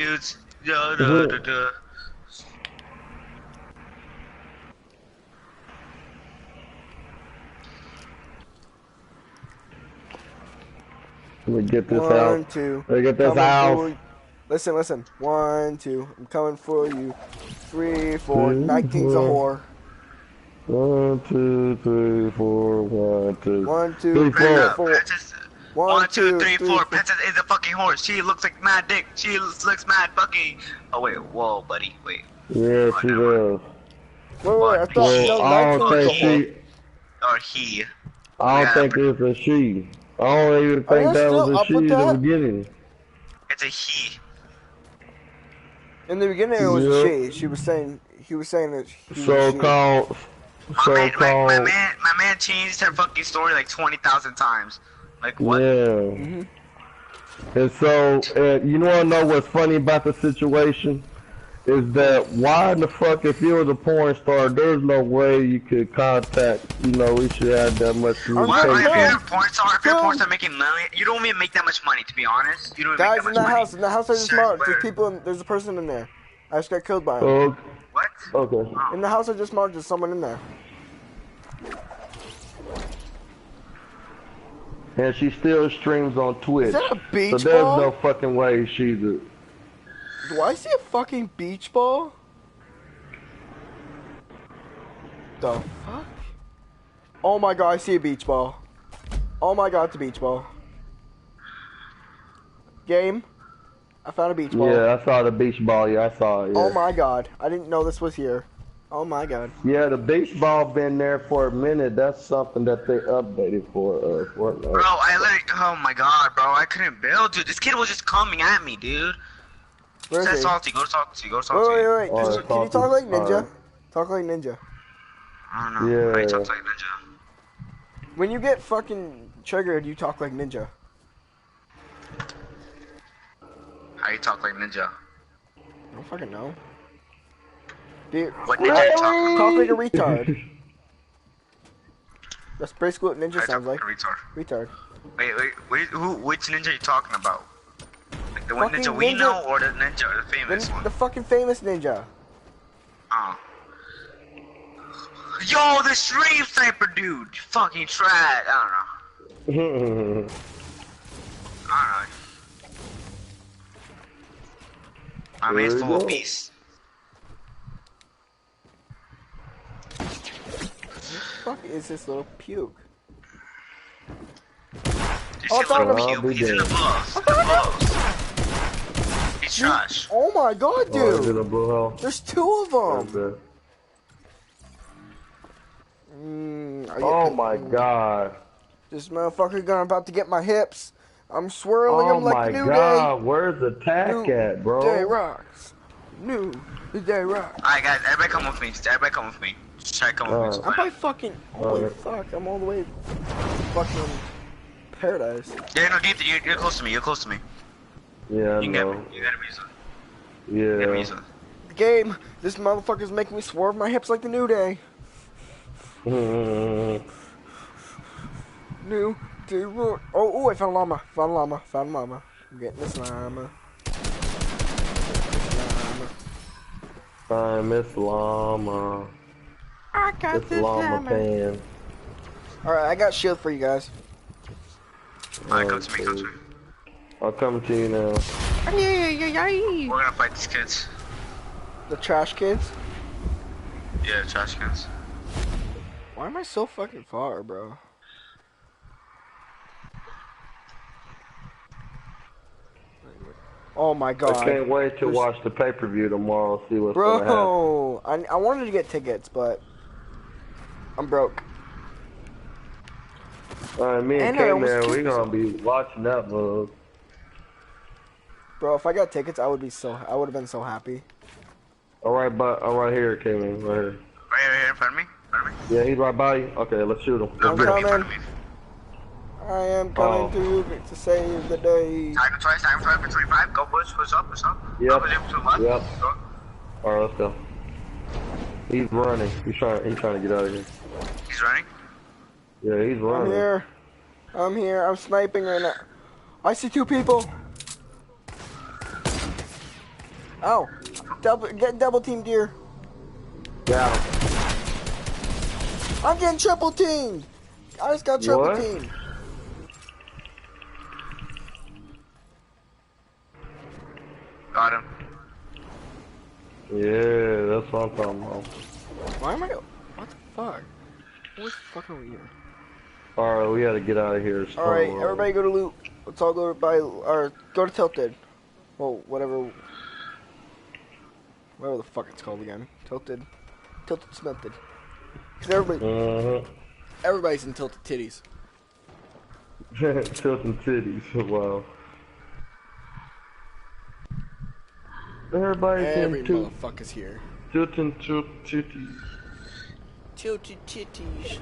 dudes. Da, da, da, da. Let me get this One, out. two. Let me get this Coming out. for you. Listen, listen. 1, 2. I'm coming for you. 3, 4. 19's a whore. 1, 2, 3, 4, 1, 2, 1, 2, 3, 3, 4. 4. Princess. 1, 2, 3, 4. Princess is a fucking horse. She looks like mad dick. She looks mad fucking. Oh wait, whoa, buddy, wait. Yeah, she does. Wait, I thought Well, no, I 19's don't a think whore. she. Or he. I don't think it's a she. I don't even Are think you that was still a up she with in the that? beginning. It's a he. In the beginning, it was a she. He was saying that he was a she. So-called. My man changed her fucking story like 20,000 times. Like what? Yeah. And so, you wanna know what's funny about the situation? Is that why in the fuck, if you was a porn star, there's no way you could contact, we should have that much communication. If you're a porn star making million, you don't even make that much money, to be honest. You don't even Guys, make that much money. in the house I just marked, there's a person in there. I just got killed by him. What? Okay. In the house I just marked, there's someone in there. And she still streams on Twitch. Is that a beach so there's ball? no fucking way she's a... Do I see a fucking beach ball? The fuck? Oh my god, I see a beach ball. Oh my god, it's a beach ball. Game. I found a beach ball. Yeah, I saw the beach ball. Yeah, I saw it. Yeah. Oh my god, I didn't know this was here. Oh my god. Yeah, the beach ball been there for a minute. That's something that they updated for Fortnite. Bro, oh my god, bro, I couldn't build, dude. This kid was just coming at me, dude. Where is he? Salty, go to Salty, go to Salty. Wait. Can you talk like Ninja? Talk like Ninja. I don't know. Yeah. How you talk like Ninja? When you get fucking triggered, you talk like Ninja. How you talk like Ninja? I don't fucking know. Dude, What Ninja you talking talk like a retard. That's basically what Ninja sounds like. Retard. Retard. Wait, which Ninja are you talking about? Like the one Fucking Ninja we Ninja- know, or the Ninja, the famous one? The fucking famous Ninja. Oh. Yo, the stream sniper dude! Fucking trash. I don't know. I mean, it's full of peace. What the fuck is this little puke? You see little puke? He's in the blows. He's trash. Oh my god, dude! in a blue hole. There's 2 of them! Oh my god. This motherfucker about to get my hips. I'm swirling them like New Day. Oh my god, where's the tack at, bro? Day rocks. New Day rocks. Alright guys, everybody come with me. Everybody come with me. Just try to come with me. I'm by fucking... Holy fuck, I'm all the way... fucking... paradise. Yeah, no, deep, you're close to me. You're close to me. Yeah, I You know. can get me. You gotta be easy. Yeah. You gotta be easy. The game. This motherfucker's making me swerve my hips like the New Day. New Day rock. Oh, I found a llama. Found a llama. I'm getting this llama. Fine, Miss Llama. I got this llama pan. Alright, I got shield for you guys. Alright, come to me, come to me. I'll come to you now. We're gonna fight these kids. The trash kids? Yeah, trash cans. Why am I so fucking far, bro? Oh my god. I can't wait to watch the pay-per-view tomorrow, see what's gonna happen. Bro, I wanted to get tickets, but I'm broke. Alright, me and K-Man, we gonna be watching that move. Bro, if I got tickets, I would have been so happy. Alright, but I'm right here, K-Man, right here. Right here, in front of me? Yeah, he's right by you. Okay, let's shoot him. I'm coming. I am coming to save the day. Tiger twice, tiger 25. Go push up. Yep. Go to the left. Yep. Go. Alright, let's go. He's running. He's trying to get out of here. He's running? Yeah, he's running. I'm here. I'm sniping right now. I see 2 people. Oh, get double teamed here. Got him. I'm getting triple teamed. I just got triple What? teamed. Got him. Yeah, that's what I'm talking about. Why am I? What the fuck? What fucking are we here? Alright, we gotta get out of here. All right, everybody go to loot. Let's all go by or go to Tilted. Well, whatever the fuck it's called again. Tilted Smelted. Cause everybody's in Tilted Titties. Tilting titties. Wow. Everybody's Every in motherfucker's here. tilting titties. Tilted Titties.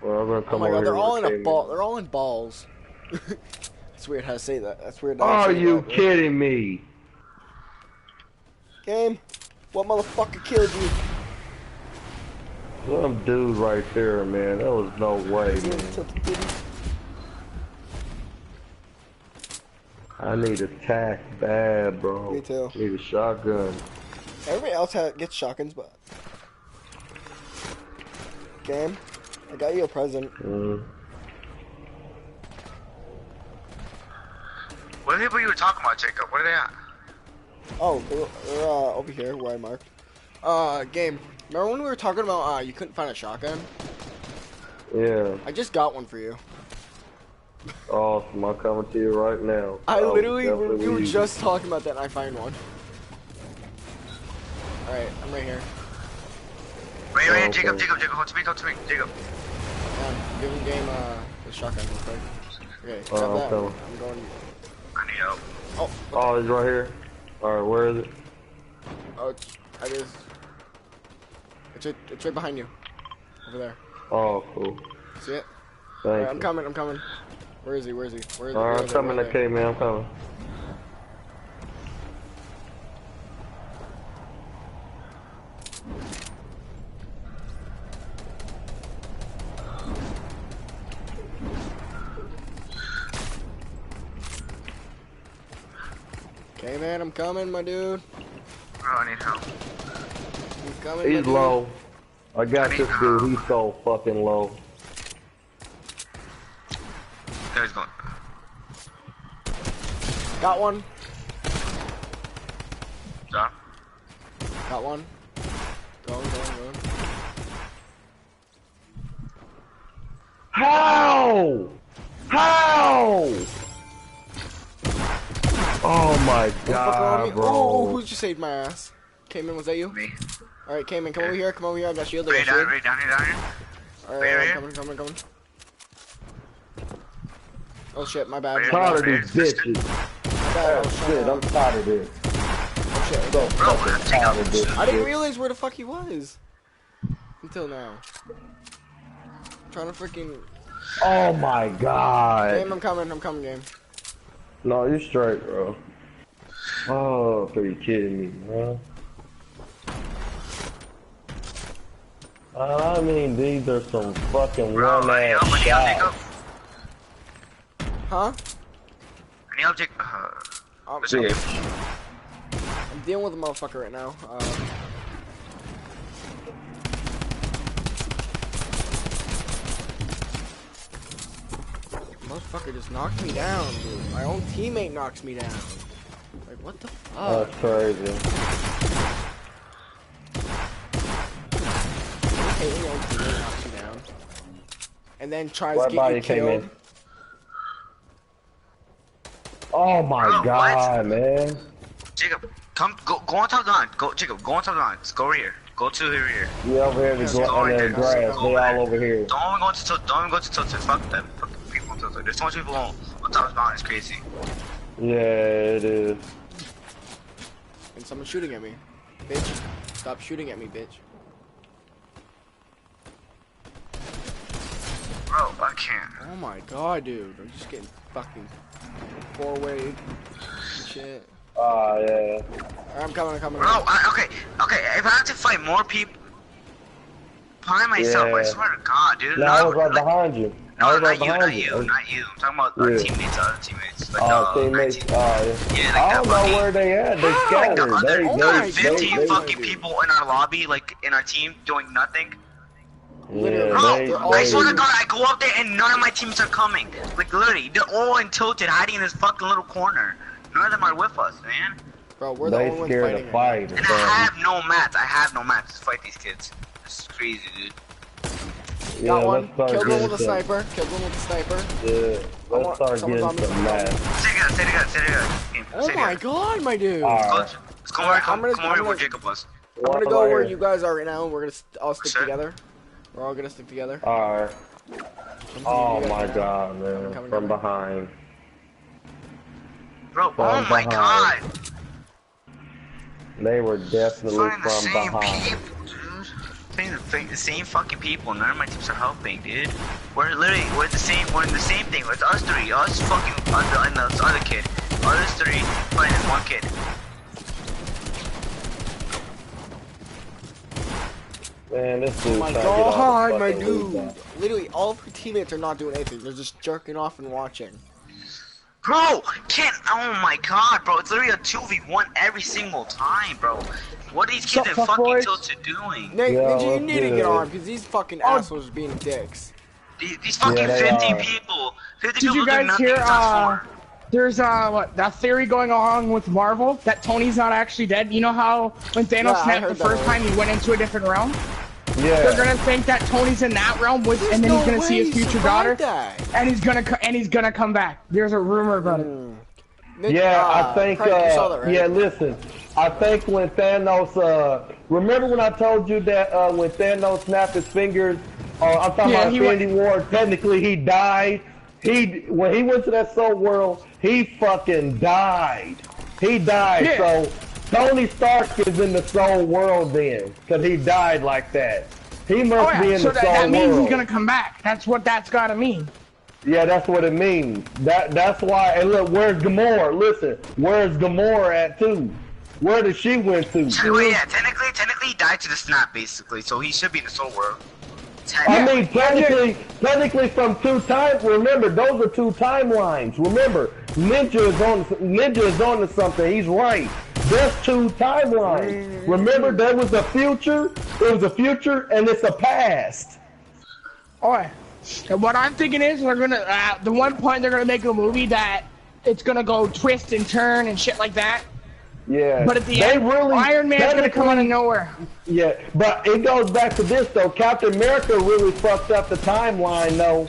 Well, I'm gonna come Oh my over god, they're here all with in a Cayman. ball. They're all in balls. It's weird how to say that. That's weird. Are you kidding me? Game, what motherfucker killed you? Some dude right there, man. That was no way, Is he in man. Tilted Titties? I need a tack bad, bro. Me too. Need a shotgun. Everybody else gets shotguns, but game, I got you a present. What are the people you were talking about, Jacob? What are they at? Oh, they're over here where I marked. Game. Remember when we were talking about you couldn't find a shotgun? Yeah. I just got one for you. Awesome. I'm coming to you right now. I literally, definitely we were use just talking about that and I find one. Alright, I'm right here. Wait, okay. Jacob, hold to me, Jacob. Give him game the shotgun real quick. Okay, Oh, grab that. I'm coming. I'm going. I need help. Oh, Oh, he's right here. Alright, where is it? oh, it is. It's right behind you. Over there. Oh, cool. See it? Thank Alright, you. I'm coming. Where is he? Alright, I'm coming to K-Man, I'm coming. Okay, man, I'm coming, my dude. Bro, I need help. I'm coming, my He's dude. low. I got this dude, he's so fucking low. There he's going. Got one. John? Got one. Going. How? How? Oh my god, Oh, bro. who just saved my ass? Cayman, was that you? Me. Alright, Cayman, come over here. I got shield. Right down here. Alright, right I'm coming. Oh shit, my bad. Right My Tired bad. of these bitches. My bad. Oh shit, I'm tired of this. Oh shit. So Bro, fucking tired of this I didn't shit. realize where the fuck he was. Until now. I'm trying to freaking... Oh my god. Game, I'm coming, game. No, you're straight, bro. Oh, are you kidding me, bro? I mean, these are some fucking Bro, I need one-ass help, Jacob. shots. Huh? I need help, Jacob. I'm Listen, dealing with a motherfucker right now. Motherfucker just knocked me down, dude. My own teammate knocks me down. Like, what the fuck? That's crazy. Okay, your own teammate knocks you down. And then tries What to get body you came killed. in? Oh my Bro, god, man. Jacob, go on top of the line. Jacob, go on top of the line. Let's go over here. Go to here. We over here in Yes, the, go on right the there. grass. Go They over all there. over here. Don't even go to Tilted. Fuck them. Fuck people on Tilted. There's so much people on top of the line. It's crazy. Yeah, it is. And someone's shooting at me. Bitch. Stop shooting at me, bitch. Bro, I can't. Oh my god, dude. I'm just getting fucking four-way and shit. Ah, yeah. Alright, I'm coming. Bro, okay. If I have to fight more people by myself, Yeah. I swear to God, dude. No, I was right behind you. No, was not right you, behind not you. you, not you. I'm talking about our Yeah. teammates, other teammates. Like Teammates. yeah, like I that don't know fucking, where they at. They like the scattered. other, Oh the other my 15 God, fucking dude. people in our lobby, like in our team, doing nothing. Literally, Bro, they're all I swear to losers. God, I go up there and none of my teammates are coming. Like literally, they're all in tilted, hiding in this fucking little corner. None of them are with us, man. Bro, we're the They only ones scared fighting to right fight. And I have no mats. I have no mats to fight these kids. This is crazy, dude. now. Yeah, Got one. let's start Killed one getting with a some. sniper. Killed one with a sniper. Yeah, let's start Someone's on getting me, some someone's on me. mats. Say it again, say it again, say it again. Oh Say it my again. God, my dude. Alright. Let's come over, come over where Jacob was. I'm gonna go where you guys are right now, and we're gonna all stick Sure. together. We're all gonna stick together. Alright. I'm Oh seeing you guys my right now. God, man. Coming. From behind. Bro, From oh my behind. God. They were definitely Finding the from same behind. people, dude. Finding the same fucking people. None of my teams are helping, dude. We're the same. We're in the same thing. It's us three. Us fucking and this other kid. Us three fighting this one kid. Man, this Oh dude my trying to get all God, the my fucking loot dude. back. Literally, all of her teammates are not doing anything. They're just jerking off and watching. Bro, oh my God, bro. It's literally a 2v1 every single time, bro. What are these kids in Sup, fucking fuckboys? tilted doing? Nate, Yeah, Ninja, you let's need to do get it. on, because these fucking assholes are being dicks. These fucking they 50 are. people. 50 Did people you do guys nothing hear, except there's, that theory going on with Marvel that Tony's not actually dead? You know how when Thanos Yeah, I snapped heard the that first already. time he went into a different realm? They're Yeah. gonna think that Tony's in that realm with, and then he's gonna see his future daughter, and he's gonna come back. There's a rumor about it. Nick, Yeah, I think, Craig, you saw that, right? yeah, listen, I think when Thanos, remember when I told you that, when Thanos snapped his fingers, I'm talking Yeah, about he Infinity War, technically he died. When he went to that soul world, he fucking died. He died, Yeah. so Tony Stark is in the soul world then, because he died like that. He must Oh be yeah, in so the soul that means world. he's gonna come back. That's what that's gotta mean. Yeah, that's what it means. That's why. And look, where's Gamora? Listen, where's Gamora at too? Where did she went to? Well, yeah, technically he died to the snap, basically, so he should be in the soul world. I mean, technically from two times. Remember, those are two timelines. Remember, Ninja is on to something. He's right. There's two timelines. Remember, there was a future. It was a future, and it's a past. Alright. And what I'm thinking is they're gonna the one point they're gonna make a movie that it's gonna go twist and turn and shit like that. Yeah. But at the end, Iron Man's gonna come out of nowhere. Yeah, but it goes back to this though. Captain America really fucked up the timeline though.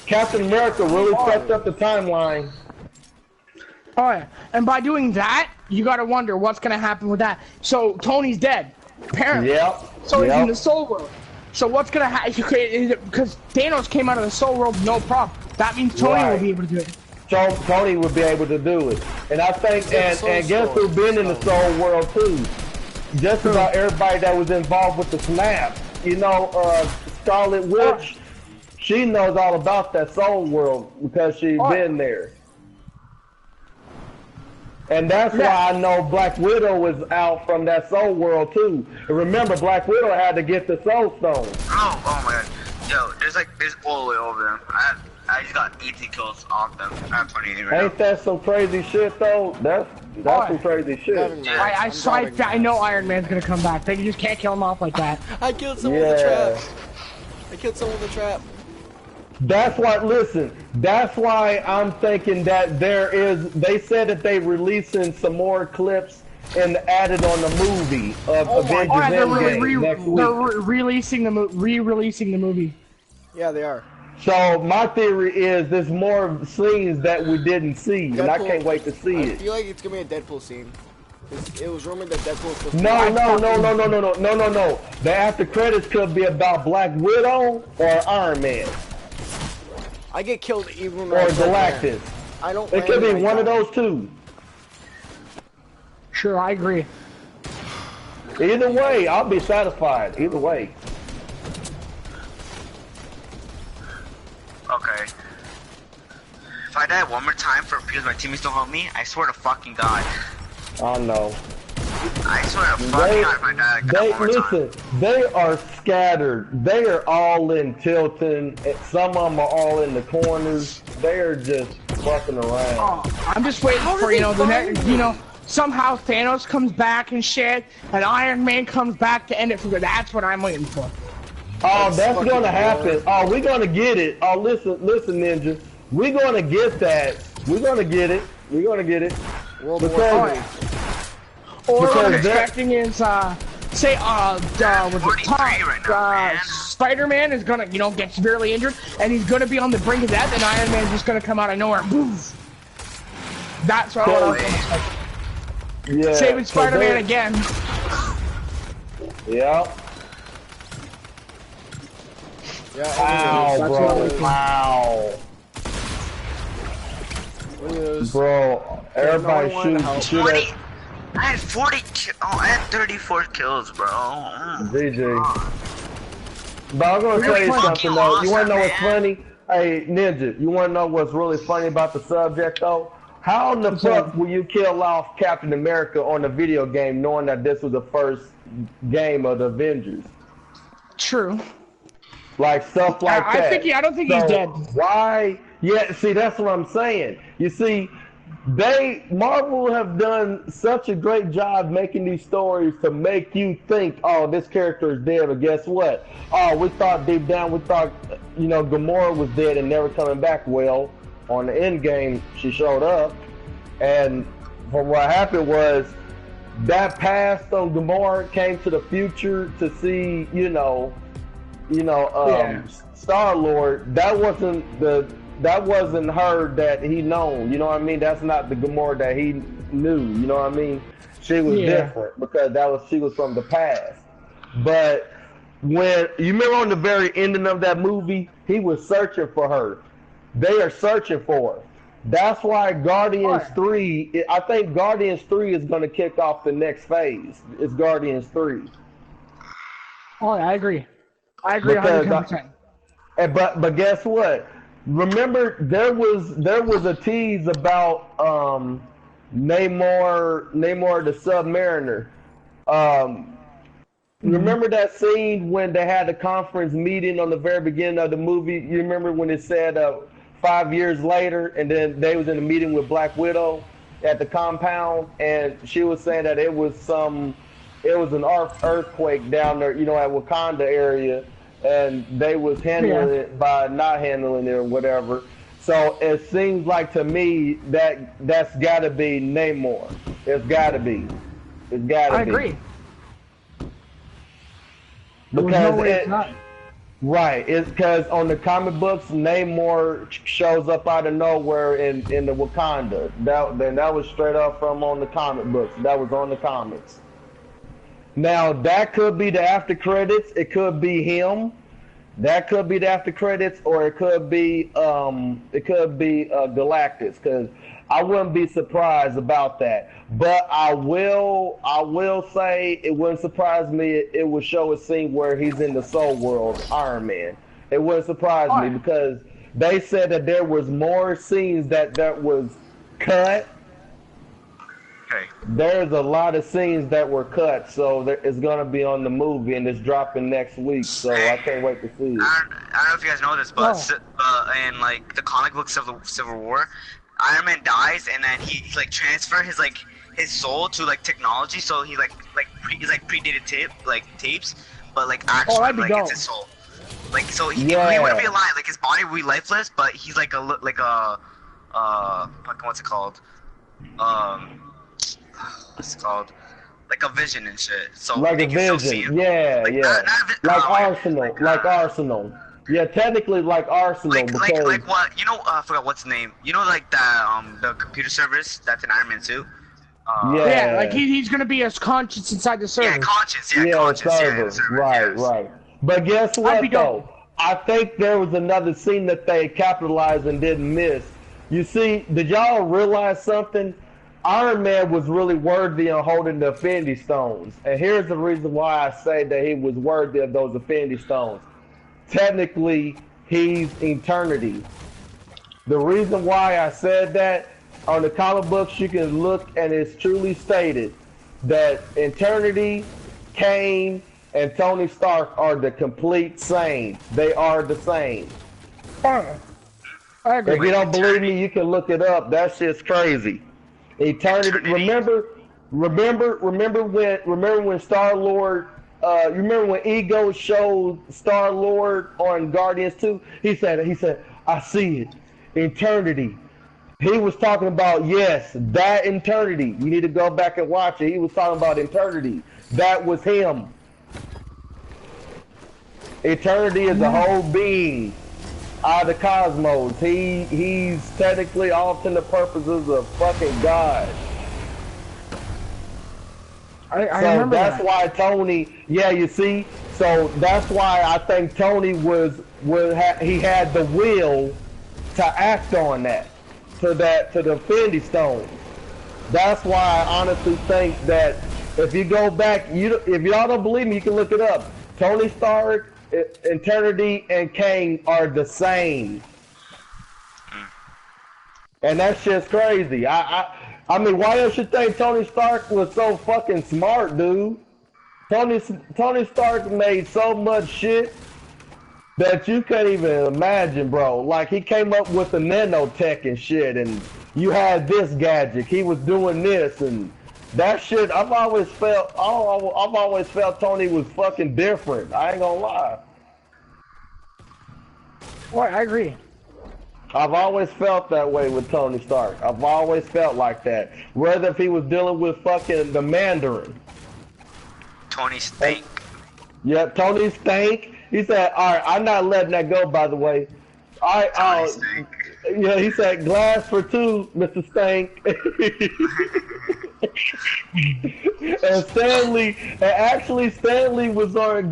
Captain America really fucked up the timeline. Oh yeah, and by doing that, you gotta wonder what's gonna happen with that. So Tony's dead, apparently. Yep. So he's in Yep. the soul world. So what's gonna happen? Because Thanos came out of the soul world, no problem. That means Tony will Right. be able to do it. Tony would be able to do it. And I think, and guess who's been in the soul world too? Just about everybody that was involved with the snap. You know, Scarlet Witch, she knows all about that soul world because she's been there. And that's why I know Black Widow is out from that soul world too. And remember, Black Widow had to get the soul stone. Oh my God. Yo, there's all the way over them. I just got 18 kills off them. I have 28 right Ain't that some crazy shit though? That's some crazy shit. I know Iron Man's gonna come back. They just can't kill him off like that. I killed someone with a trap. I killed someone with a trap. That's why, listen, that's why I'm thinking that they said that they releasing some more clips and added on the movie of Avengers Endgame next week. They're re-releasing the movie. Yeah, they are. So my theory is there's more scenes that we didn't see, and I can't wait to see I it. feel like it's gonna be a Deadpool scene. It was rumored that Deadpool was supposed to No. The after credits could be about Black Widow or Iron Man I get killed even or Galactus. I don't. It could be one of those two. Sure, I agree. Either way, I'll be satisfied. Either way. Okay. If I die one more time because my teammates don't help me, I swear to fucking God. I know. I swear to fucking God, if I die like that one more time. They are scattered. They are all in Tilton. Some of them are all in the corners. They are just fucking around. Oh, I'm just waiting for, you know, the next, you know, somehow Thanos comes back and shit, and Iron Man comes back to end it for good. That's what I'm waiting for. Oh, that's gonna happen. Oh, we're gonna get it. Oh, listen, Ninja. We're gonna get that. We're gonna get it. We're gonna get it. World Because, War III. Or what I'm because expecting is, say, was it 43 right now, man. Spider-Man is gonna, you know, get severely injured, and he's gonna be on the brink of death, and Iron Man's just gonna come out of nowhere and boof. That's what I'm expecting. yeah, Saving Spider-Man again. Yeah. Yeah, Wow, that's bro. Wow. Bro, everybody shoot 40. at I had 40 I had 34 kills, bro. DJ. But I'm gonna tell you something though. You wanna know what's funny? Hey, Ninja, you wanna know what's really funny about the subject though? How in the fuck will you kill off Captain America on a video game knowing that this was the first game of the Avengers? True. Like stuff like that. I don't think he's dead. Why? Yeah, see, that's what I'm saying. You see, Marvel have done such a great job making these stories to make you think, oh, this character is dead, but guess what? Oh, we thought deep down, you know, Gamora was dead and never coming back. Well, on the end game, she showed up, and from what happened was, that past on Gamora came to the future to see, Star-Lord. That wasn't her that he known, you know what I mean? That's not the Gamora that he knew, you know what I mean? She was different because she was from the past. But when you remember on the very ending of that movie, he was searching for her. They are searching for her. That's why Guardians 3, I think Guardians 3 is going to kick off the next phase. It's Guardians 3. Oh, I agree. I agree 100%. But guess what? Remember, there was a tease about Namor the Submariner. Remember that scene when they had the conference meeting on the very beginning of the movie? You remember when it said 5 years later, and then they was in a meeting with Black Widow at the compound, and she was saying that it was an earthquake down there, you know, at Wakanda area. And they was handling it by not handling it or whatever. So it seems like to me that's got to be Namor. It's got to be. It's got to be. I agree. Because no way it's not. Right. It's because on the comic books, Namor shows up out of nowhere in the Wakanda. That was straight up from on the comic books. That was on the comics. Now that could be the after credits. It could be him. That could be the after credits, or it could be Galactus. Because I wouldn't be surprised about that. But I will say it wouldn't surprise me. It would show a scene where he's in the Soul World, Iron Man. It wouldn't surprise me because they said that there was more scenes that was cut. There's a lot of scenes that were cut, so it's gonna be on the movie, and it's dropping next week. So I can't wait to see it. I don't know if you guys know this, but in like the comic books of the Civil War, Iron Man dies, and then he like transfer his soul to like technology, so he predated tapes, but like actually it's his soul. Like so he wouldn't be alive, like his body would be lifeless, but he's like what's it called? What's it called? Like a vision and shit. So like a vision, like Arsenal. Yeah, technically like Arsenal. Like what? You know, I forgot what's the name. You know, like the computer service that's in Iron Man 2. Yeah, like he's gonna be as conscious inside the server. Yeah, conscious. Yeah, server. Right. But guess what though? I think there was another scene that they capitalized and didn't miss. You see, did y'all realize something? Iron Man was really worthy of holding the Infinity Stones. And here's the reason why I say that he was worthy of those Infinity Stones. Technically, he's eternity. The reason why I said that, on the comic books you can look and it's truly stated that Eternity, Kane, and Tony Stark are the complete same. They are the same. I agree. If you don't believe me, you can look it up. That shit's crazy. Eternity. Remember when Star-Lord, you remember when Ego showed Star-Lord on Guardians 2? He said, I see it. Eternity. He was talking about, yes, that Eternity. You need to go back and watch it. He was talking about Eternity. That was him. Eternity is a whole being out of the cosmos. He's technically off in the purposes of fucking God. I remember that's that. why Tony, yeah, you see, so that's why I think Tony he had the will to act on that, to the Infinity Stone. That's why I honestly think that if you go back, if y'all don't believe me, you can look it up. Tony Stark, Eternity, and Kane are the same. And that shit's crazy. I mean, why else you think Tony Stark was so fucking smart, dude? Tony Stark made so much shit that you can't even imagine, bro. Like, he came up with the nanotech and shit, and you had this gadget. He was doing this, and that shit, I've always felt Tony was fucking different. I ain't gonna lie. Well, I agree. I've always felt that way with Tony Stark. I've always felt like that. Whether if he was dealing with fucking the Mandarin. Tony Stank. Yeah, Tony Stank. He said, alright, I'm not letting that go, by the way. Tony Stank. Yeah, he said, glass for two, Mr. Stank. And Stanley was on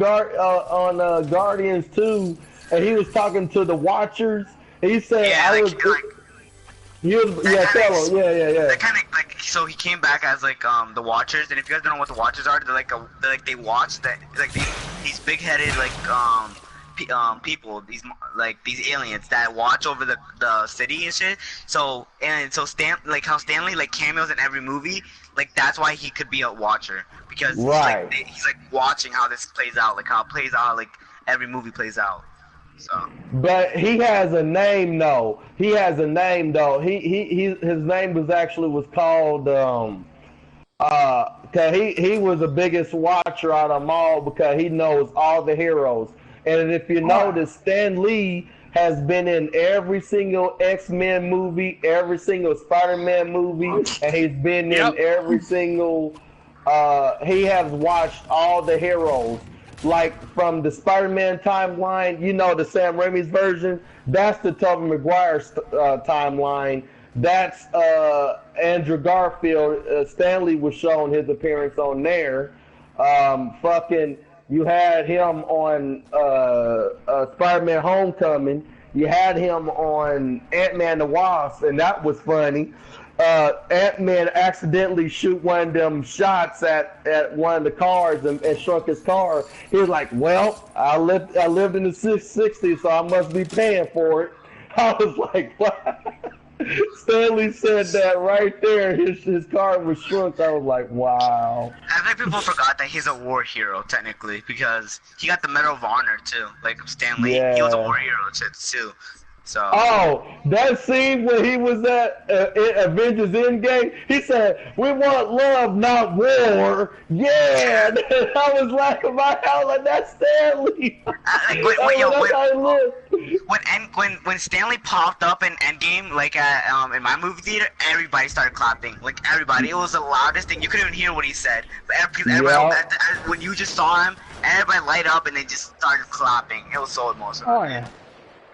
Guardians 2, and he was talking to the Watchers. He said, yeah, tell him, yeah. That kind of like, so he came back as like the Watchers, and if you guys don't know what the Watchers are, they watch that, like these big-headed people, these aliens that watch over the city and shit. So how Stanley like cameos in every movie, like that's why he could be a Watcher, because he's like watching how this plays out, like how it plays out, like every movie plays out. So. But he has a name though. His name was called cause he was the biggest watcher out of them all, because he knows all the heroes. And if you notice, Stan Lee has been in every single X-Men movie, every single Spider-Man movie, and he's been in every single he has watched all the heroes. Like, from the Spider-Man timeline, you know, the Sam Raimi's version, that's the Tobey Maguire's timeline. That's Andrew Garfield. Stanley was showing his appearance on there. You had him on Spider-Man Homecoming. You had him on Ant-Man the Wasp, and that was funny. Ant-Man accidentally shoot one of them shots at one of the cars and shrunk his car. He was like, well, I lived in the 60s, so I must be paying for it. I was like, what? Stanley said that right there. His car was shrunk. I was like, wow. I think people forgot that he's a war hero, technically, because he got the Medal of Honor, too. Like, Stanley, he was a war hero, too. So. Oh, that scene when he was at Avengers Endgame, he said, we want love, not war. Yeah, I was laughing my hell like that's Stanley. When Stanley popped up in Endgame, like in my movie theater, everybody started clapping. Like everybody, it was the loudest thing. You couldn't even hear what he said. But everybody, when you just saw him, everybody light up and they just started clapping. It was so emotional. Oh yeah.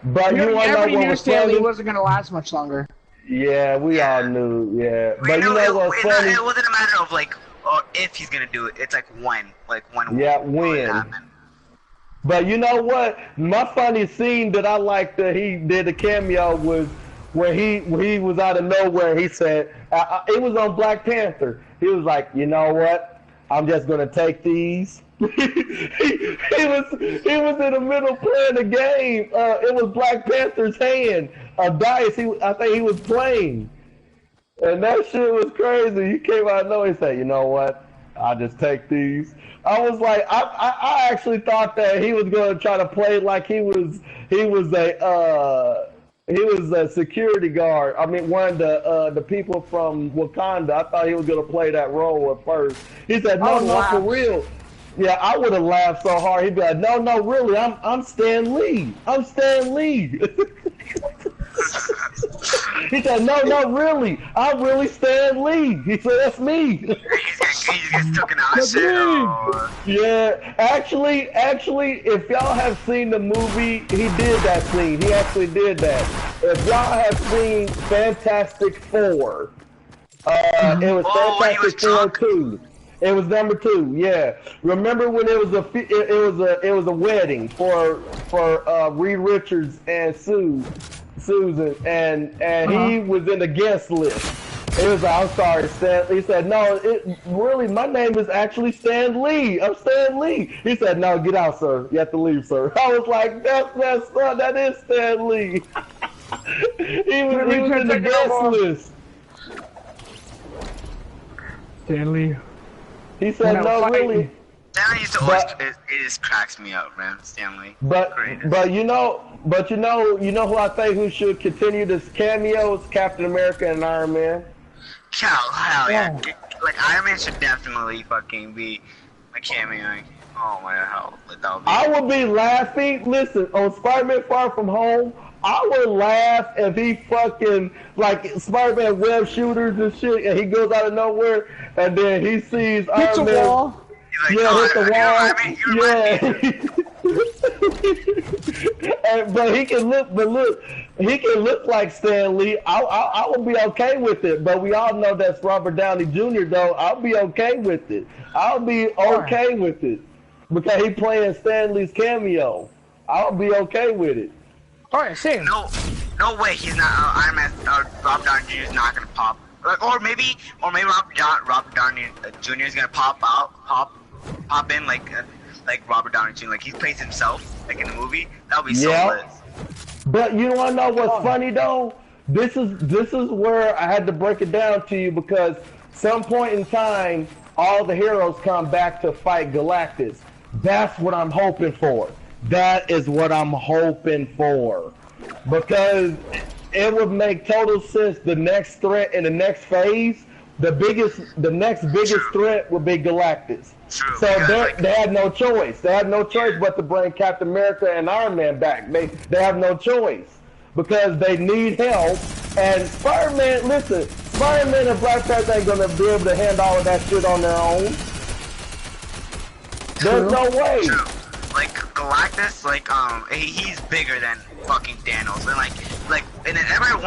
But everybody knew Stanley wasn't going to last much longer. Yeah, we all knew, yeah. But you know what's funny? It wasn't a matter of, like, if he's going to do it. It's like when. Like, when. Yeah, when. But you know what? My funny scene that I liked that he did a cameo was where he was out of nowhere. He said, it was on Black Panther. He was like, you know what? I'm just going to take these. he was in the middle playing the game. It was Black Panther's hand, a dice. I think he was playing, and that shit was crazy. He came out of nowhere and said, "You know what? I just take these. I was like, I actually thought that he was going to try to play like he was a security guard. I mean, one of the people from Wakanda. I thought he was going to play that role at first. He said, no, for real. Yeah, I would have laughed so hard. He'd be like, no, really, I'm Stan Lee. I'm Stan Lee. He said, no, really, I'm really Stan Lee. He said, that's me. He gets taken out of shit. Oh. Yeah, actually, if y'all have seen the movie, he did that scene. He actually did that. If y'all have seen Fantastic Four, it was Fantastic Four 2. It was number 2, yeah. Remember when it was a wedding for Reed Richards and Susan, and he was in the guest list. It was, I'm sorry, Stan. He said, no, really, my name is actually Stan Lee. I'm Stan Lee. He said, no, get out, sir. You have to leave, sir. I was like, that is Stan Lee. he was in the guest list. Stan Lee. He said, no, really. Stanley used to always, it just cracks me up, man. Stanley. But you know who I think who should continue this cameos? Captain America and Iron Man. Hell yeah. Like Iron Man should definitely fucking be a cameo. Oh my hell. I would be laughing. Listen, on Spider-Man Far From Home, I would laugh if he fucking, like, Spider-Man web shooters and shit, and he goes out of nowhere, and then he sees Iron Man. Wall. Like, yeah, hit the wall. But he can look like Stan Lee. I will be okay with it. But we all know that's Robert Downey Jr. though. I'll be okay with it. I'll be okay with it because he playing Stan Lee's cameo. I'll be okay with it. All right, same. No way. He's not. Iron Man. Robert Downey Jr. is not gonna pop. Like, or maybe Robert Downey Jr. is gonna pop in like Robert Downey Jr. Like he plays himself, like in the movie. That would be so lit. But you wanna know what's funny though? This is where I had to break it down to you because some point in time, all the heroes come back to fight Galactus. That's what I'm hoping for. That is what I'm hoping for. Because it would make total sense. The next threat in the next phase, the next biggest threat would be Galactus. True, so they had no choice. They had no choice but to bring Captain America and Iron Man back. They have no choice because they need help. And Spider-Man, listen, Spider-Man and Black Panther ain't gonna be able to handle all of that shit on their own. There's no way. True. Like Galactus, like he's bigger than fucking Thanos, and and then everybody was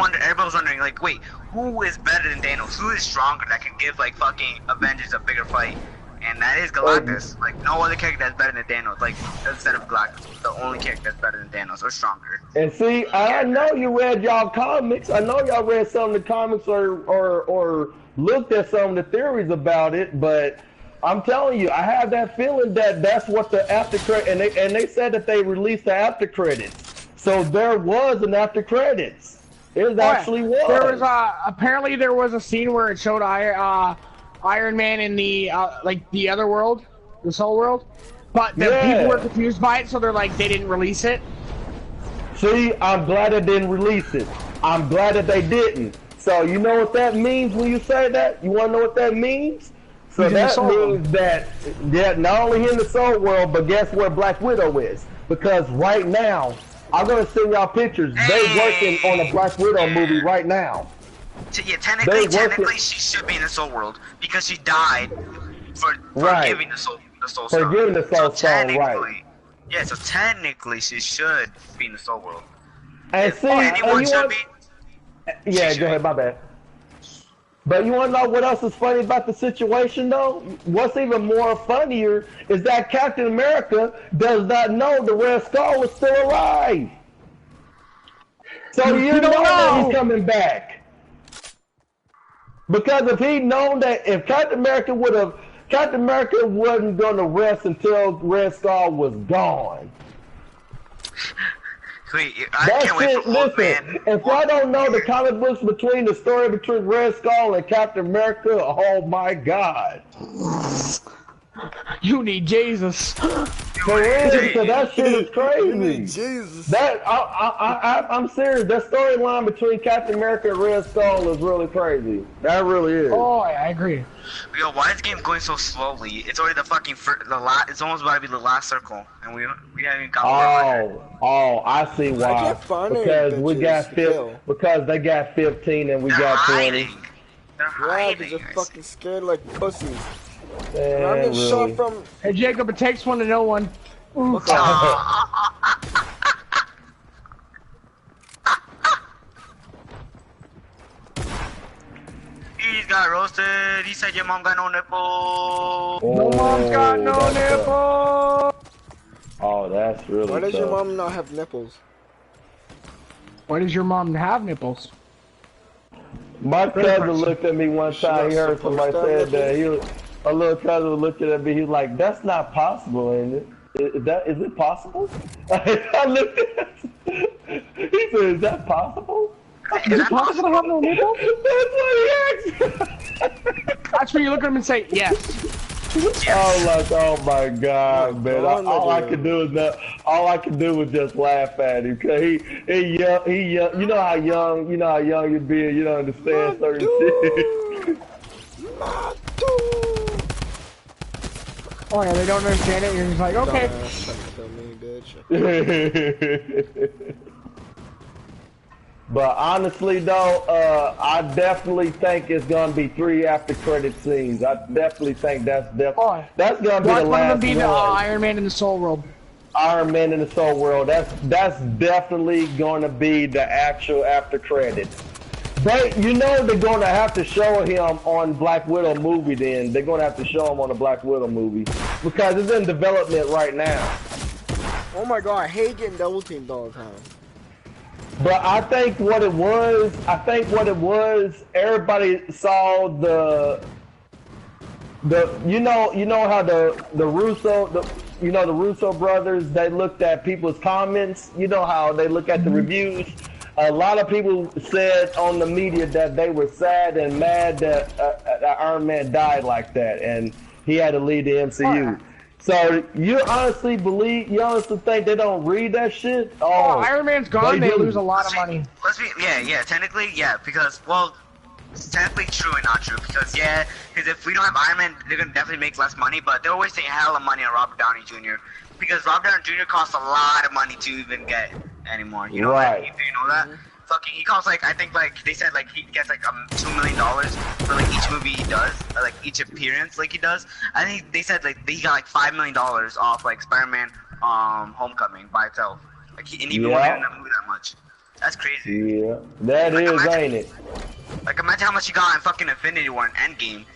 wondering, like, wait, who is better than Thanos? Who is stronger that can give like fucking Avengers a bigger fight? And that is Galactus. Like no other character that's better than Thanos. Like instead of Galactus, the only character that's better than Thanos or stronger. And see, I know you read y'all comics. I know y'all read some of the comics or looked at some of the theories about it, but I'm telling you, I have that feeling that that's what the after credit, and they said that they released the after credits. So there was an after credits. It actually was. There was apparently there was a scene where it showed Iron Man in the like the other world, the Soul World, but the people were confused by it, so they didn't release it. See, I'm glad they didn't release it. I'm glad that they didn't. So you know what that means when you say that? You want to know what that means? So that means that not only in the Soul World, but guess where Black Widow is? Because right now, I'm gonna send y'all pictures. They're working on a Black Widow movie right now. Yeah, technically she should be in the Soul World because she died for giving the Soul Stone. For giving the Soul Stone, right? Yeah, so technically she should be in the Soul World. And see, anyone should be. Yeah, go ahead. My bad. But you want to know what else is funny about the situation, though? What's even more funnier is that Captain America does not know the Red Skull is still alive. So you know that he's coming back. Because if he'd known that, if Captain America wasn't going to rest until Red Skull was gone. Wait, I can't wait for Old Man. If y'all don't know the comic books the story between Red Skull and Captain America, oh my God. You need Jesus. For real, because that shit is crazy. Jesus. That I'm serious. That storyline between Captain America and Red Skull is really crazy. That really is. Oh, I agree. Yo, why is the game going so slowly? It's already the fucking it's almost about to be the last circle, and we haven't even got over. Oh, I see why. I can't find because any we got bitches to kill. because they got 15 and we They're got 20. hiding. They're Yeah, hiding. because they're fucking scared like pussies. Man, And I'm getting shot really. from. Hey, Jacob, it takes one to know one. Fuck off. He's got roasted. He said your mom got no nipple. No mom's got no that's tough. nipple. Oh, that's really Why does tough. your mom not have nipples? Why does your mom have nipples? My cousin looked at me one time. He heard supposed somebody to have said that. A little cousin was looking at me. He's like, "That's not possible, is it? Is it possible?" I looked at him. He said, "Is that possible?" Is it possible to have no nipples? That's what he asked. That's where you look at him and say, yes. Oh, like, oh my God, man! God, All I dude. could do is not. All I could do was just laugh at him because he young. You know how young you be. You don't understand certain shit. My dude. Oh yeah, they don't understand it. You're just like, okay. Dumbass, trying to kill me, bitch. But honestly, though, I definitely think it's gonna be 3 after credit scenes. I definitely think that's gonna be Watch the one of them last be the one. Iron Man in the Soul World. Iron Man in the Soul World. That's definitely gonna be the actual after credits. They're gonna have to show him on Black Widow movie. Then they're gonna have to show him on the Black Widow movie because it's in development right now. Oh my god, I hate getting double teamed all the time. But I think what it was, everybody saw the you know how the Russo brothers, they looked at people's comments. You know how they look at the reviews. A lot of people said on the media that they were sad and mad that Iron Man died like that, and he had to leave the MCU. So you honestly think they don't read that shit? Oh, Iron Man's gone, they lose a lot of money. Technically, yeah, because, well, it's technically true and not true, because if we don't have Iron Man, they're gonna definitely make less money, but they're wasting hell of money on Robert Downey Jr., because Robert Downey Jr. costs a lot of money to even get anymore, you know right. that? You know that? Fucking, he costs I think they said he gets $2 million for each movie he does, or each appearance he does. I think they said he got $5 million off Spider-Man Homecoming by itself. And he won't even that movie that much. That's crazy. Yeah, that is, ain't it? Imagine how much you got in fucking Infinity War and Endgame.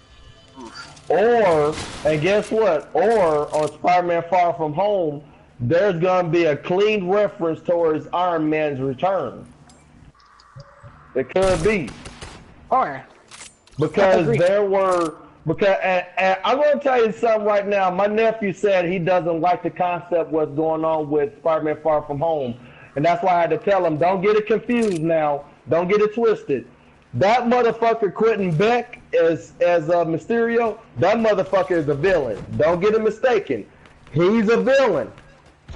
Oof. And guess what? Or on Spider-Man Far From Home, there's gonna be a clean reference towards Iron Man's return. It could be. Oh yeah. Because and I'm gonna tell you something right now. My nephew said he doesn't like the concept what's going on with Spider-Man Far From Home. And that's why I had to tell him, don't get it confused now. Don't get it twisted. That motherfucker Quentin Beck as Mysterio, that motherfucker is a villain. Don't get it mistaken. He's a villain.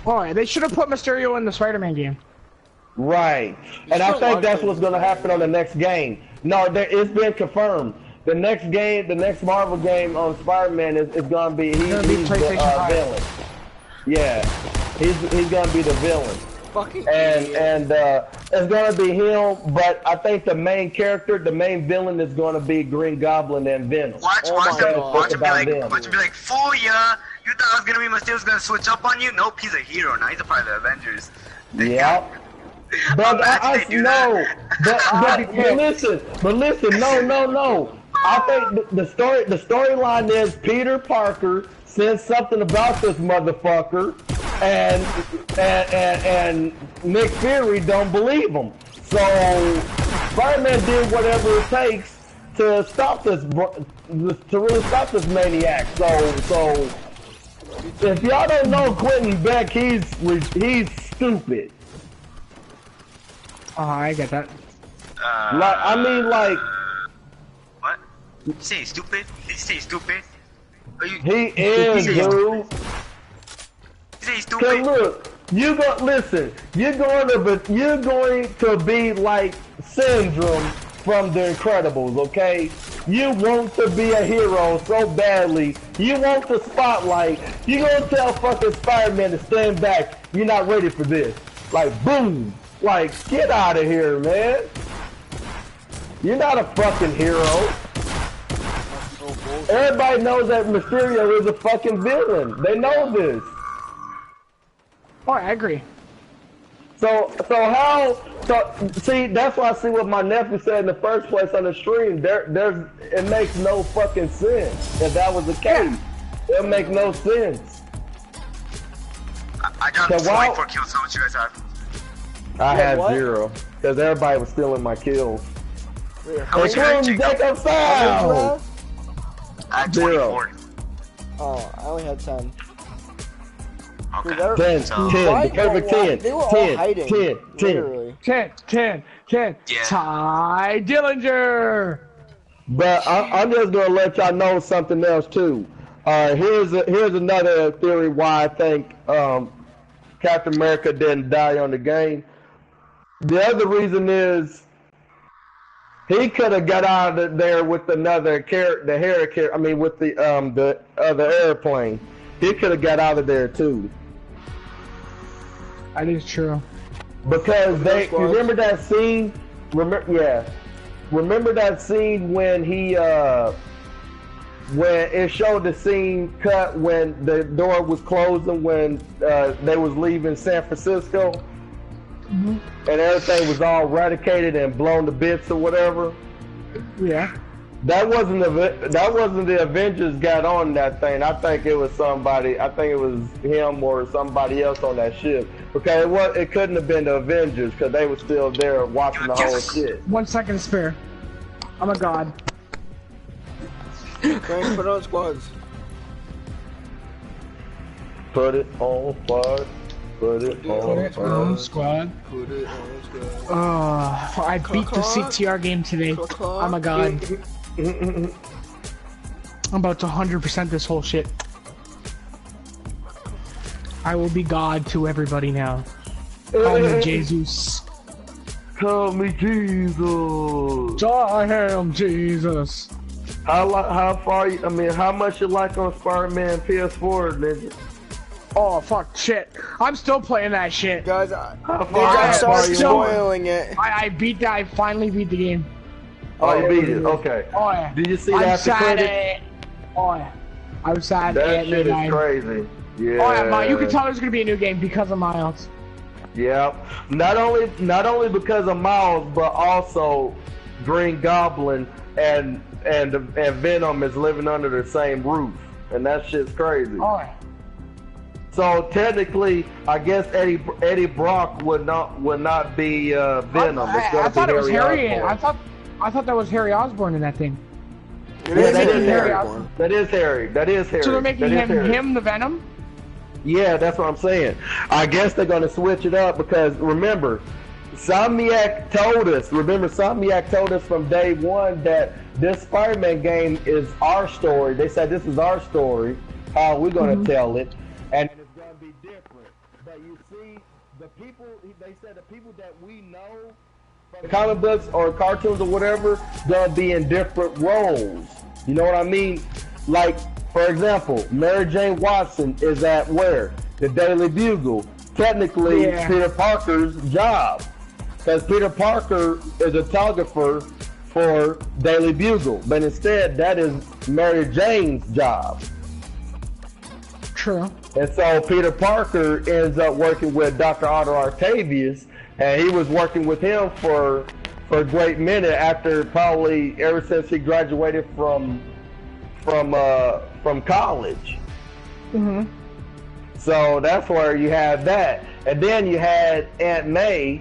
Oh yeah, they should have put Mysterio in the Spider-Man game. Right. And I think that's what's going to happen on the next game. No, it's been confirmed. The next game, the next Marvel game on Spider-Man is going to be, he's the villain. Yeah. He's going to be the villain. Fucking and it's going to be him, but I think the main character, the main villain is going to be Green Goblin and Venom. Watch him be like, fool ya! You thought I was going to be Mysterio's going to switch up on you? Nope, he's a hero now. He's a part of the Avengers. Yeah. But I know. But listen, no. I think the storyline is Peter Parker says something about this motherfucker, and Nick Fury don't believe him. So Spider-Man did whatever it takes to stop this, to really stop this maniac. So if y'all don't know Quentin Beck, he's stupid. Oh, I get that. What? Did you say stupid? He is, dude. He's Cause stupid. look, listen. You're going to be like Syndrome from The Incredibles, okay? You want to be a hero so badly. You want the spotlight. You gonna tell fucking Spider-Man to stand back. You're not ready for this. Like, boom. Like, get out of here, man. You're not a fucking hero. Everybody knows that Mysterio is a fucking villain. They know this. Oh, I agree. So see, that's why I see what my nephew said in the first place on the stream. It makes no fucking sense. If that was the case, it make no sense. I dropped 24 kills. How much you guys have? I had 0 because everybody was stealing my kills. How much you guys Jacob foul. I had 24. Oh, I only had 10. Okay. 10, So, 10, the perfect 10, They were all 10, hiding, 10, 10. literally. 10. Yeah. Ty Dillinger. But I'm just gonna let y'all know something else too. Here's another theory why I think Captain America didn't die on the game. The other reason is he could have got out of there with another character, with the other airplane. He could have got out of there too. That is true. Because you remember that scene? Remember that scene when when it showed the scene cut when the door was closing when they was leaving San Francisco, and everything was all eradicated and blown to bits or whatever. Yeah. That wasn't the Avengers got on that thing. I think it was somebody. I think it was him or somebody else on that ship. Because it couldn't have been the Avengers because they were still there watching the whole shit. 1 second to spare. I'm a god. Frank, put on squads. Put it on squad. Put it on squad. Put it on squad. I beat the CTR game today. I'm a god. I'm about to 100% this whole shit. I will be God to everybody now. Call me Jesus. Call me Jesus. I am Jesus. How far? How much you like on Spider-Man PS4, Ninja? Oh fuck, shit! I'm still playing that shit. Guys, How far started you spoiling it. I finally beat the game. Oh, you beat it. Okay. Oh yeah. Did you see I'm that after sad credit? Oh yeah. I was sad. That shit is crazy. Yeah. Oh yeah, you can tell there's gonna be a new game because of Miles. Yeah. Not only because of Miles, but also Green Goblin and Venom is living under the same roof, and that shit's crazy. Oh yeah. So technically, I guess Eddie Brock would not be Venom. I thought it was Harry. I thought that was Harry Osborn in that thing. Yeah, that is Harry. That is Harry. So they're making him the Venom? Yeah, that's what I'm saying. I guess they're gonna switch it up because remember, Insomniac told us from day one that this Spider-Man game is our story. They said this is our story, how we're gonna tell it, and it's gonna be different. But you see, they said the people that we know from comic books or cartoons or whatever, gonna be in different roles. You know what I mean? Like, for example, Mary Jane Watson is at where? The Daily Bugle. Technically, Peter Parker's job. Because Peter Parker is a photographer for Daily Bugle. But instead, that is Mary Jane's job. True. And so Peter Parker ends up working with Dr. Otto Octavius, and he was working with him for a great minute after probably ever since he graduated from college. So that's where you have that. And then you had Aunt May,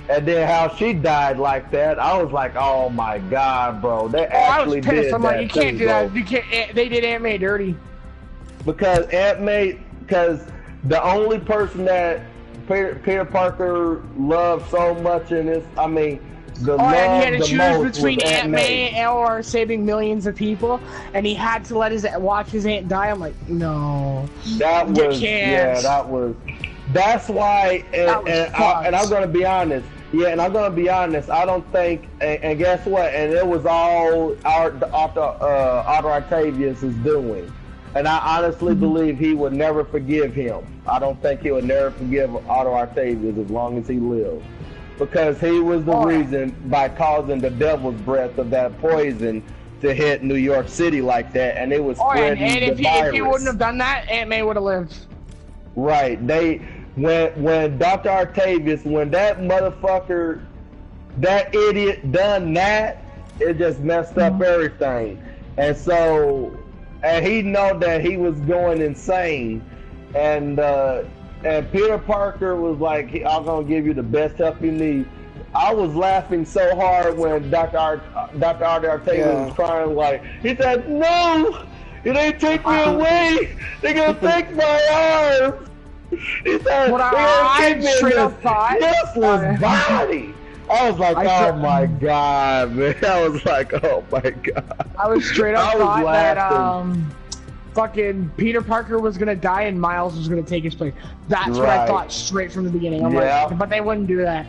and then how she died like that. I was like, oh my God, bro. They actually I was pissed. did I'm that like, you can't do that. bro. You can't. They did Aunt May dirty. Because the only person that Peter Parker loved so much in this, the Oh, and he had to the choose most between was Aunt May or saving millions of people, and he had to watch his aunt die. I'm like, no, That you was can't. That's why, and I'm gonna be honest. Yeah, and I'm gonna be honest. I don't think, and guess what? And it was all Otto Octavius is doing, and I honestly believe he would never forgive him. I don't think he would never forgive Otto Octavius as long as he lived, because he was the reason by causing the devil's breath of that poison to hit New York City like that, and it was spreading and the virus. if he wouldn't have done that, Aunt May would have lived. Right. When Dr. Octavius, when that motherfucker, that idiot done that, it just messed up everything. And so, and he know that he was going insane, and Peter Parker was like, I'm gonna give you the best help you need. I was laughing so hard when Dr. Octavius was crying, like, he said, no, they take me away, they're gonna take my arm. He said, what I straight up thought, useless body. I was like, oh my god, man. I was like, oh my god. I was straight up thought that fucking Peter Parker was gonna die and Miles was gonna take his place. That's what I thought straight from the beginning. I'm like, but they wouldn't do that.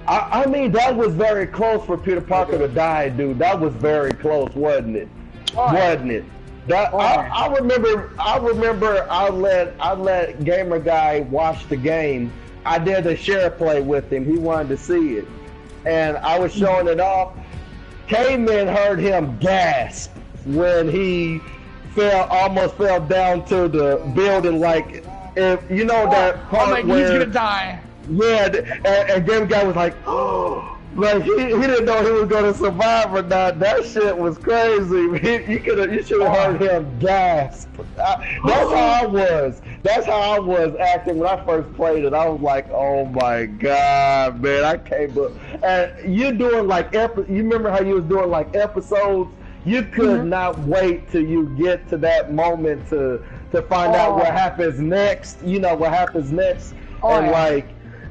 I mean, that was very close for Peter Parker to die, dude. That was very close, wasn't it? Wasn't it? That I remember. I let Gamer Guy watch the game. I did a share play with him. He wanted to see it, and I was showing it off. K-Man heard him gasp when he almost fell down to the building. Like, if you know that part like, where he's gonna die. Yeah, and Gamer Guy was like, oh. Like he didn't know he was gonna survive or not. That shit was crazy. You should have heard him gasp. That's how I was. That's how I was acting when I first played it. I was like, oh my god, man, I can't. And you doing like you remember how you was doing like episodes? You could not wait till you get to that moment to find out what happens next. You know what happens next, like.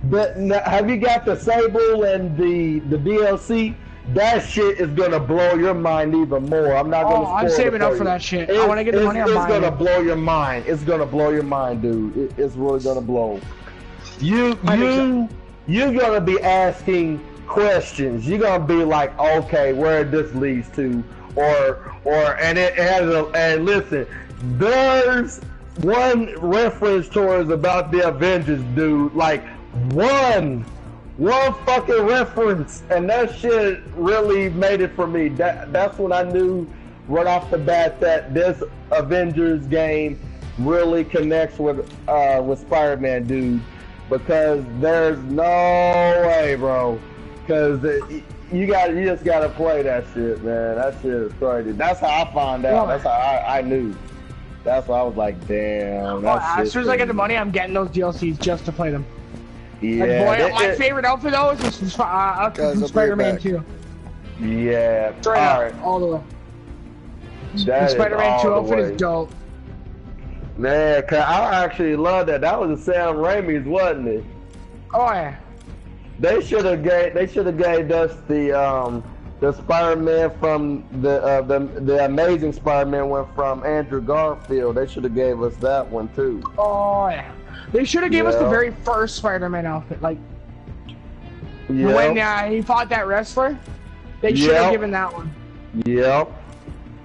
But have you got the Sable and the DLC? That shit is gonna blow your mind even more. I'm not gonna. I'm saving up for that shit. I want to get the money. It's gonna blow your mind. It's gonna blow your mind, dude. It's really gonna blow. You're gonna be asking questions. You're gonna be like, okay, where this leads to, and listen, there's one reference towards about the Avengers, dude. Like. One fucking reference, and that shit really made it for me. That's when I knew right off the bat that this Avengers game really connects with Spider-Man, dude. Because there's no way, bro. Because you just gotta play that shit, man. That shit is crazy. That's how I found out. That's how I knew. That's why I was like, damn. As soon as I get the money, I'm getting those DLCs just to play them. Yeah, boy, my favorite outfit though is from Spider-Man 2. Yeah, all the way. The Spider-Man 2 outfit is dope. Man, cause I actually love that. That was a Sam Raimi's, wasn't it? Oh yeah. They should have gave us the Spider-Man from the Amazing Spider-Man one from Andrew Garfield. They should have gave us that one too. Oh yeah. They should have gave us the very first Spider-Man outfit, like when he fought that wrestler. They should have given that one. Yep.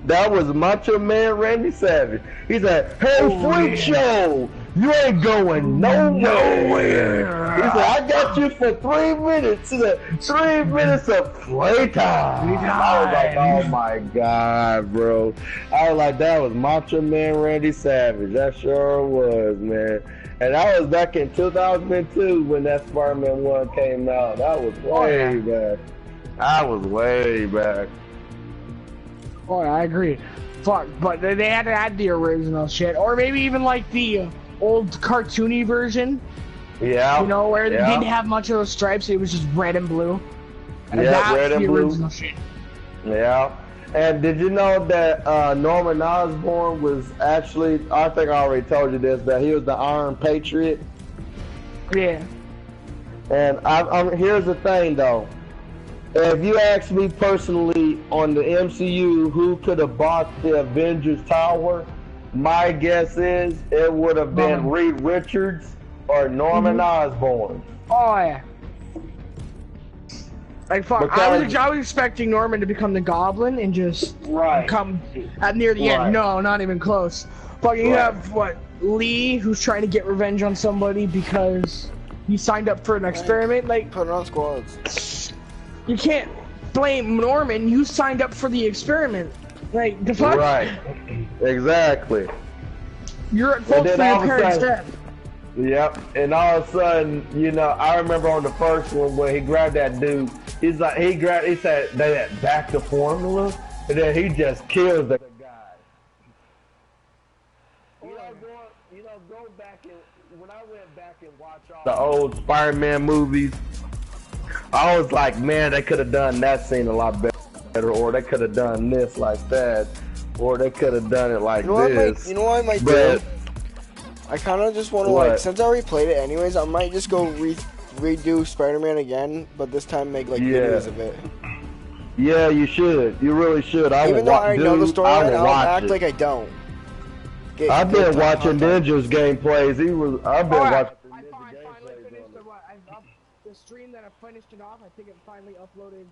That was Macho Man Randy Savage. He said, "Hey, Freak Show, you ain't going nowhere." He said, "I got you for 3 minutes." He said, 3 minutes of playtime. I was like, "Oh my god, bro!" I was like, "That was Macho Man Randy Savage. That sure was, man." And that was back in 2002 when that Spider-Man 1 came out. That was way back. I was way back. Oh, I agree. Fuck, but they had to add the original shit. Or maybe even like the old cartoony version. Yeah. You know, where they didn't have much of those stripes, it was just red and blue. And yeah, red and blue. Original shit. Yeah. And did you know that Norman Osborn was actually, I think I already told you this, that he was the Iron Patriot? Yeah. And here's the thing, though. If you ask me personally on the MCU, who could have bought the Avengers Tower? My guess is it would have been Reed Richards or Norman Osborn. Oh yeah. Like fuck, Because- I was expecting Norman to become the Goblin and just come at near the end. No, not even close. Fucking you have what Lee, who's trying to get revenge on somebody because he signed up for an experiment. Like Put it on squads. you can't blame Norman. You signed up for the experiment. Like the fuck. Right. Exactly. You're at fault then for your all of a parents' sudden- death. Yep. And all of a sudden, you know, I remember on the first one when he grabbed that dude. He's like, he said they had back the formula, and then he just kills the guy. Go back and when I went back and watched all the old Spider-Man movies, I was like, man, they could have done that scene a lot better, or they could have done this like that, or they could have done it like this. You know what I might But- do? I kind of just want to, What? like, since I already played it anyways, I might just go redo Spider-Man again, but this time make, like, videos of it. Yeah, you should. You really should. Even though I know the storyline, I'll act it. like I don't. I've been watching Ninja's gameplays. I've been watching I Ninja finally gameplays. finished the stream that I finished it off. I think it finally uploaded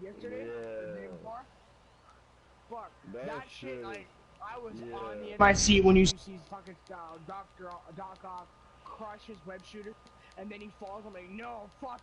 yesterday. Or the day before. Fuck that shit. I was on the edge of my seat when you see fucking Doc Ock crush his web shooter, and then he falls. I'm like, no, fuck.